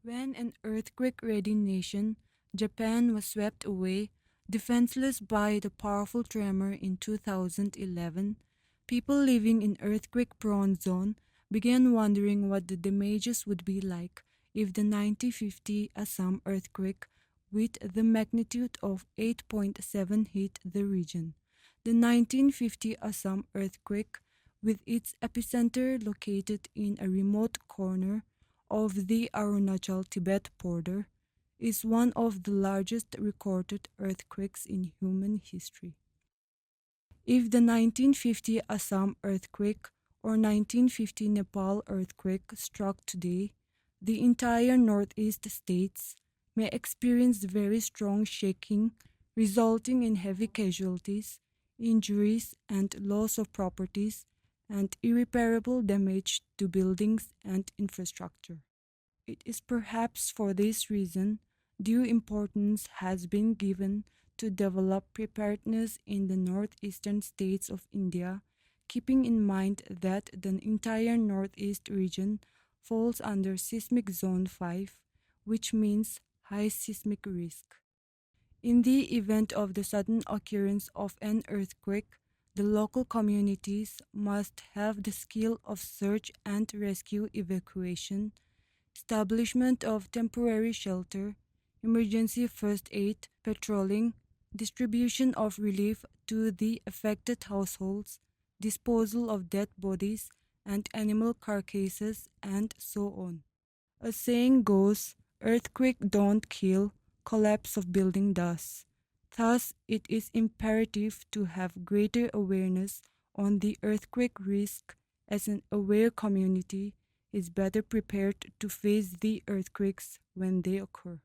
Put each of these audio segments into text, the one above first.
When an earthquake-ready nation, Japan was swept away, defenseless by the powerful tremor in 2011, people living in earthquake-prone zone began wondering what the damages would be like if the 1950 Assam earthquake with the magnitude of 8.7 hit the region. The 1950 Assam earthquake, with its epicenter located in a remote corner of the Arunachal-Tibet border, is one of the largest recorded earthquakes in human history. If the 1950 Assam earthquake or 1950 Nepal earthquake struck today, the entire northeast states may experience very strong shaking, resulting in heavy casualties, injuries, and loss of properties, and irreparable damage to buildings and infrastructure. It is perhaps for this reason due importance has been given to develop preparedness in the northeastern states of India, keeping in mind that the entire northeast region falls under seismic zone 5, which means high seismic risk. In the event of the sudden occurrence of an earthquake, the local communities must have the skill of search and rescue evacuation, establishment of temporary shelter, emergency first aid, patrolling, distribution of relief to the affected households, disposal of dead bodies and animal carcasses, and so on. A saying goes, earthquake don't kill, collapse of building does. Thus, it is imperative to have greater awareness on the earthquake risk, as an aware community is better prepared to face the earthquakes when they occur.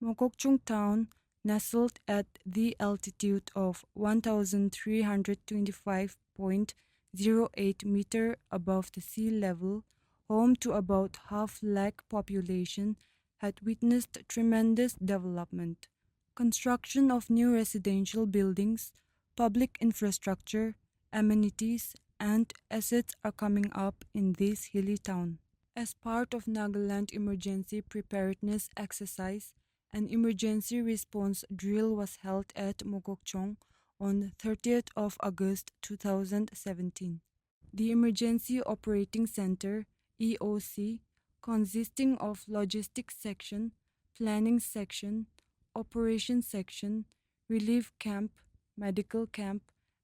Mokokchung town, nestled at the altitude of 1,325.08 meter above the sea level, home to about half lakh population, had witnessed tremendous development. Construction of new residential buildings, public infrastructure, amenities, and assets are coming up in this hilly town. As part of Nagaland emergency preparedness exercise, an emergency response drill was held at Mokokchung on 30th of August 2017. The Emergency Operating Center (EOC), consisting of Logistics Section, Planning Section, Operations Section, Relief Camp, Medical Camp,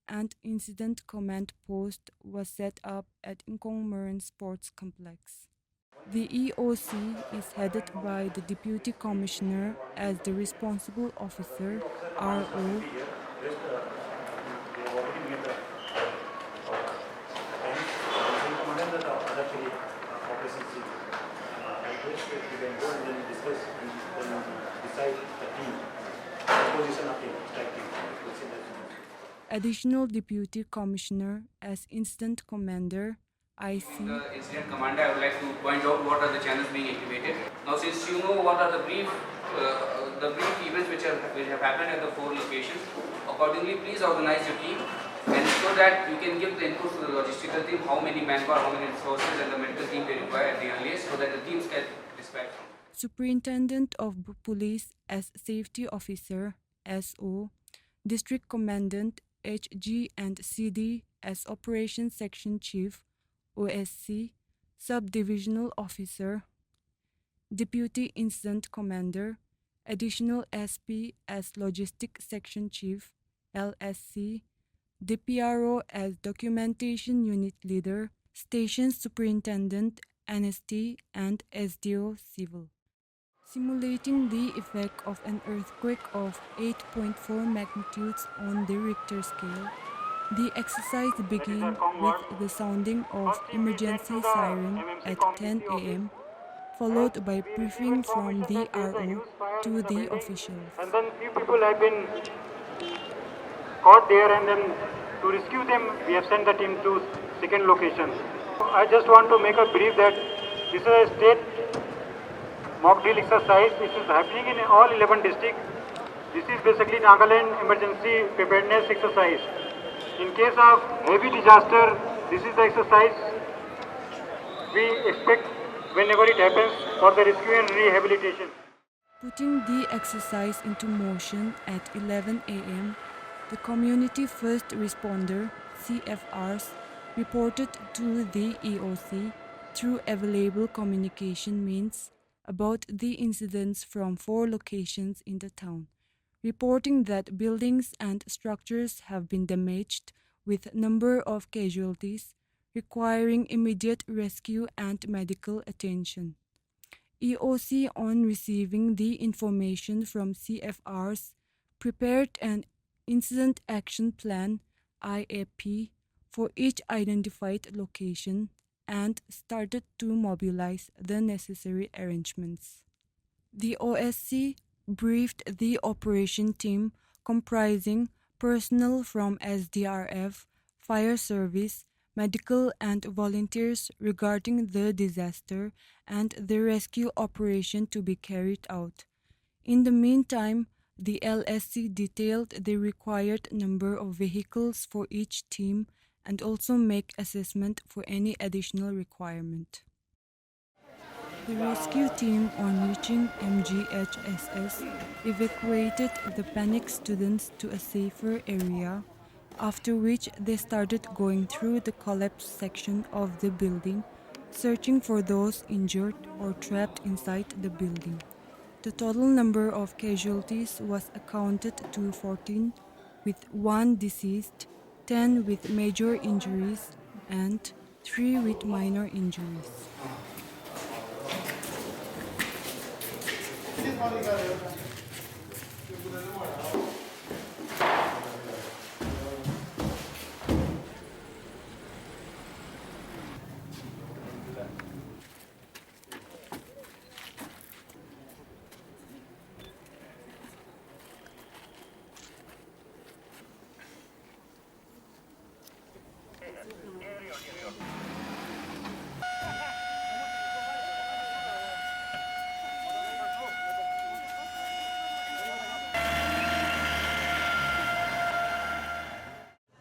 and Incident Command Post, was set up at Ingkongmeren Sports Complex. The EOC is headed by the Deputy Commissioner as the responsible officer, RO. Additional Deputy Commissioner as Incident Commander, IC. The incident commander, I would like to point out what are the channels being activated. Now, since you know what are the brief events which have happened at the 4 locations, accordingly, please organize your team, and so that you can give the input to the logistical team, how many manpower, how many resources, and the medical team they require at the earliest, so that the teams get dispatched. Superintendent of Police as Safety Officer, SO. District Commandant, HG and CD as Operations Section Chief, OSC. Sub-Divisional Officer, Deputy Incident Commander, Additional SP as Logistics Section Chief, LSC. DPRO as Documentation Unit Leader, Station Superintendent, NST, and SDO Civil. Simulating the effect of an earthquake of 8.4 magnitudes on the Richter scale, the exercise began with the sounding of emergency siren at 10 a.m., followed by briefing from the RO to the officials. And then few people have been caught there, and then to rescue them, we have sent the team to second location. I just want to make a brief that this is a state mock drill exercise which is happening in all 11 districts. This is basically Nagaland emergency preparedness exercise. In case of heavy disaster, this is the exercise. We expect whenever it happens for the rescue and rehabilitation. Putting the exercise into motion at 11 a.m., the community first responder CFRs reported to the EOC through available communication means about the incidents from 4 locations in the town, reporting that buildings and structures have been damaged with number of casualties requiring immediate rescue and medical attention. EOC, on receiving the information from CFRs, prepared an Incident Action Plan IAP for each identified location and started to mobilize the necessary arrangements. The OSC briefed the operation team comprising personnel from SDRF, fire service, medical and volunteers regarding the disaster and the rescue operation to be carried out. In the meantime, the LSC detailed the required number of vehicles for each team and also make assessment for any additional requirement. The rescue team, on reaching MGHSS, evacuated the panicked students to a safer area, after which they started going through the collapsed section of the building, searching for those injured or trapped inside the building. The total number of casualties was accounted to 14, with 1 deceased, 10 with major injuries, and 3 with minor injuries.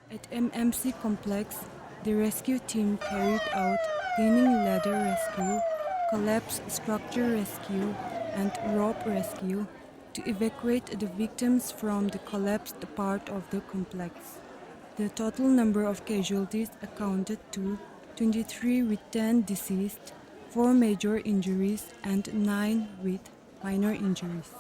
At MMC complex, the rescue team carried out gaining ladder rescue, collapse structure rescue, and rope rescue to evacuate the victims from the collapsed part of the complex. The total number of casualties accounted to 23 with 10 deceased, 4 major injuries, and 9 with minor injuries.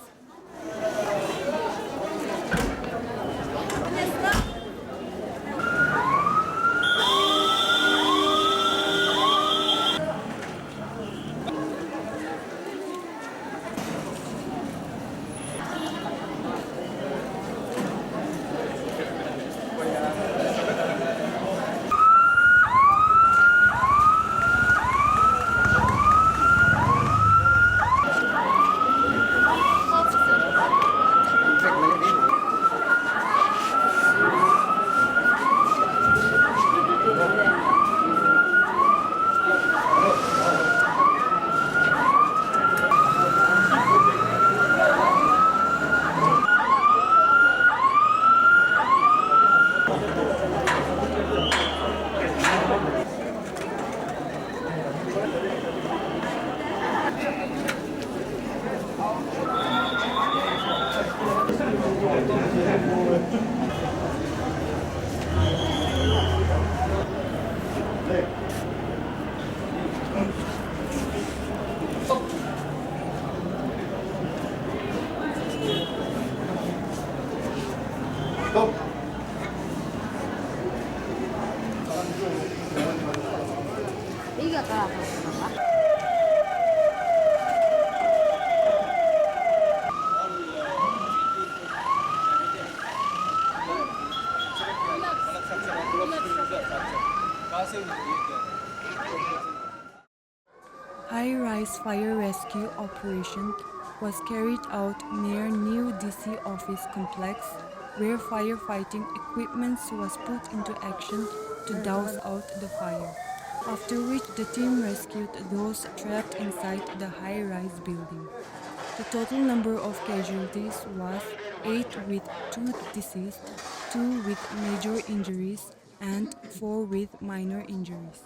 High-rise fire rescue operation was carried out near new DC office complex, where firefighting equipment was put into action to douse out the fire, after which the team rescued those trapped inside the high-rise building. The total number of casualties was 8 with 2 deceased, 2 with major injuries, and 4 with minor injuries.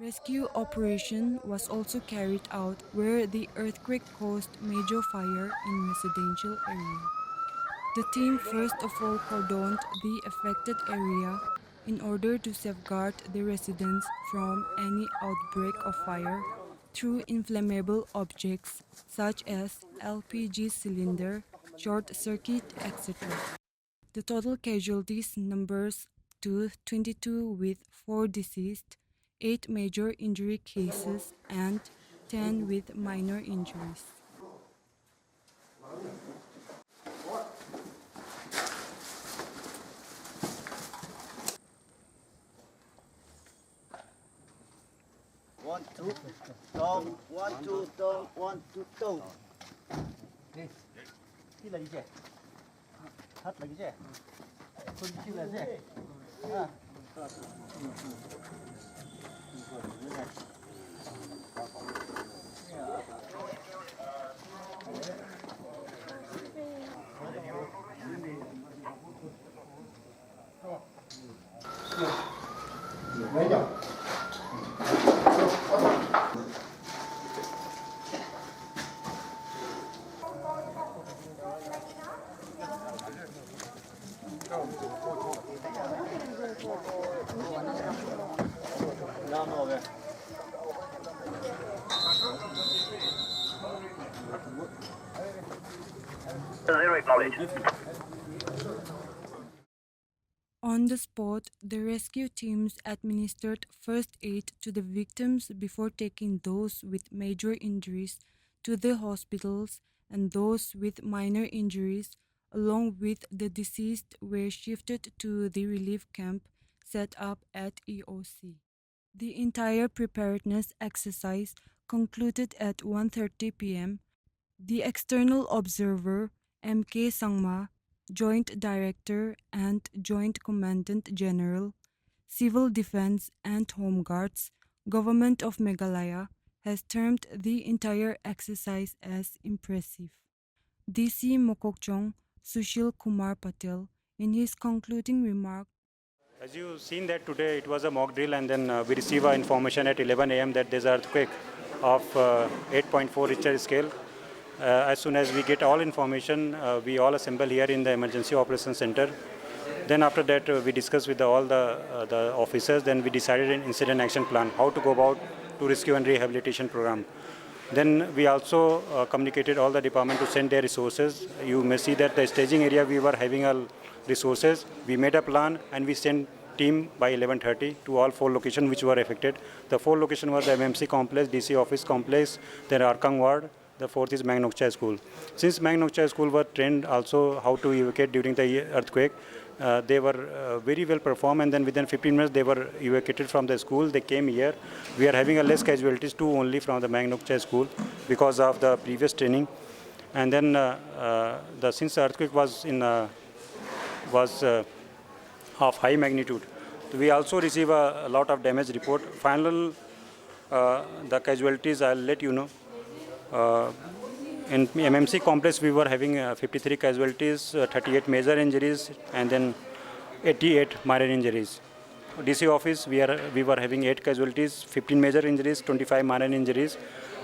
Rescue operation was also carried out where the earthquake caused major fire in residential area. The team first of all cordoned the affected area in order to safeguard the residents from any outbreak of fire through inflammable objects such as LPG cylinder, short circuit, etc. The total casualties numbers to 22 with 4 deceased, 8 major injury cases and 10 with minor injuries. One, two, tông, one, two, tông, one, two, tông. Đi, đi là gì chứ? Hát là gì chứ? Con chi là gì? À. Mấy giờ? No, về. Zero acknowledged. On the spot, the rescue teams administered first aid to the victims before taking those with major injuries to the hospitals, and those with minor injuries, along with the deceased, were shifted to the relief camp set up at EOC. The entire preparedness exercise concluded at 1:30 p.m. The external observer, M.K. Sangma, Joint Director and Joint Commandant General, Civil Defense and Home Guards, Government of Meghalaya, has termed the entire exercise as impressive. DC Mokokchung, Sushil Kumar Patel, in his concluding remark, as you've seen that today it was a mock drill, and then we receive information at 11 a.m. that there's an earthquake of 8.4 Richter scale. As soon as we get all information, we all assemble here in the Emergency Operations Center. Then after that, we discuss with all the officers. Then we decided an incident action plan, how to go about to rescue and rehabilitation program. Then we also communicated all the department to send their resources. You may see that the staging area we were having all resources. We made a plan and we sent team by 11:30 to all 4 locations which were affected. The 4 locations were the MMC complex, DC office complex, then Arkang ward. The 4th is Mokokchung school. Since Mokokchung school were trained also how to evacuate during the earthquake, they were very well performed, and then within 15 minutes they were evacuated from the school. They came here. We are having a less casualties, 2 only from the Mokokchung school because of the previous training. And then since the earthquake was of high magnitude, we also receive a lot of damage report. Final the casualties I'll let you know. In MMC complex, we were having 53 casualties, 38 major injuries, and then 88 minor injuries. DC office, we were having 8 casualties, 15 major injuries, 25 minor injuries.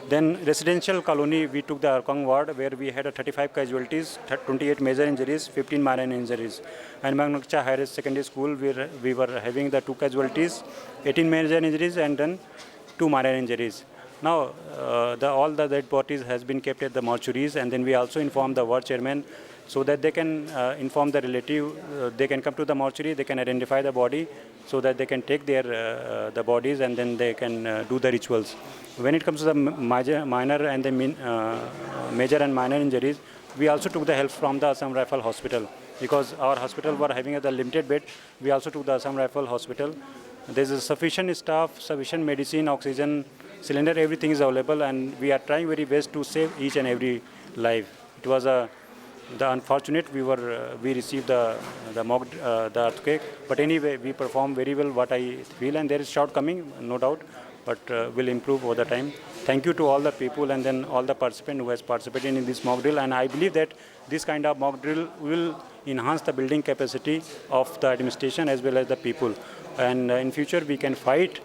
Then residential colony, we took the Arkang ward where we had 35 casualties, 28 major injuries, 15 minor injuries. And Mokokchung Higher Secondary School, we were having the 2 casualties, 18 major injuries, and then 2 minor injuries. Now, all the dead bodies has been kept at the mortuaries, and then we also inform the ward chairman so that they can inform the relative. They can come to the mortuary, they can identify the body, so that they can take their the bodies, and then they can do the rituals. When it comes to the minor and the major and minor injuries, we also took the help from the Assam Rifle Hospital because our hospital were having a limited bed. We also took the Assam Rifle Hospital. There is sufficient staff, sufficient medicine, oxygen, cylinder, everything is available, and we are trying very best to save each and every life. It was the unfortunate we received the earthquake, but anyway we performed very well, what I feel, and there is shortcoming, no doubt, but will improve over the time. Thank you to all the people and then all the participants who has participated in this mock drill, and I believe that this kind of mock drill will enhance the building capacity of the administration as well as the people, and in future we can fight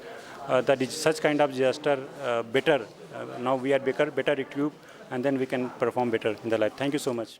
such kind of disaster better. Now we are better equipped, and then we can perform better in the life. Thank you so much.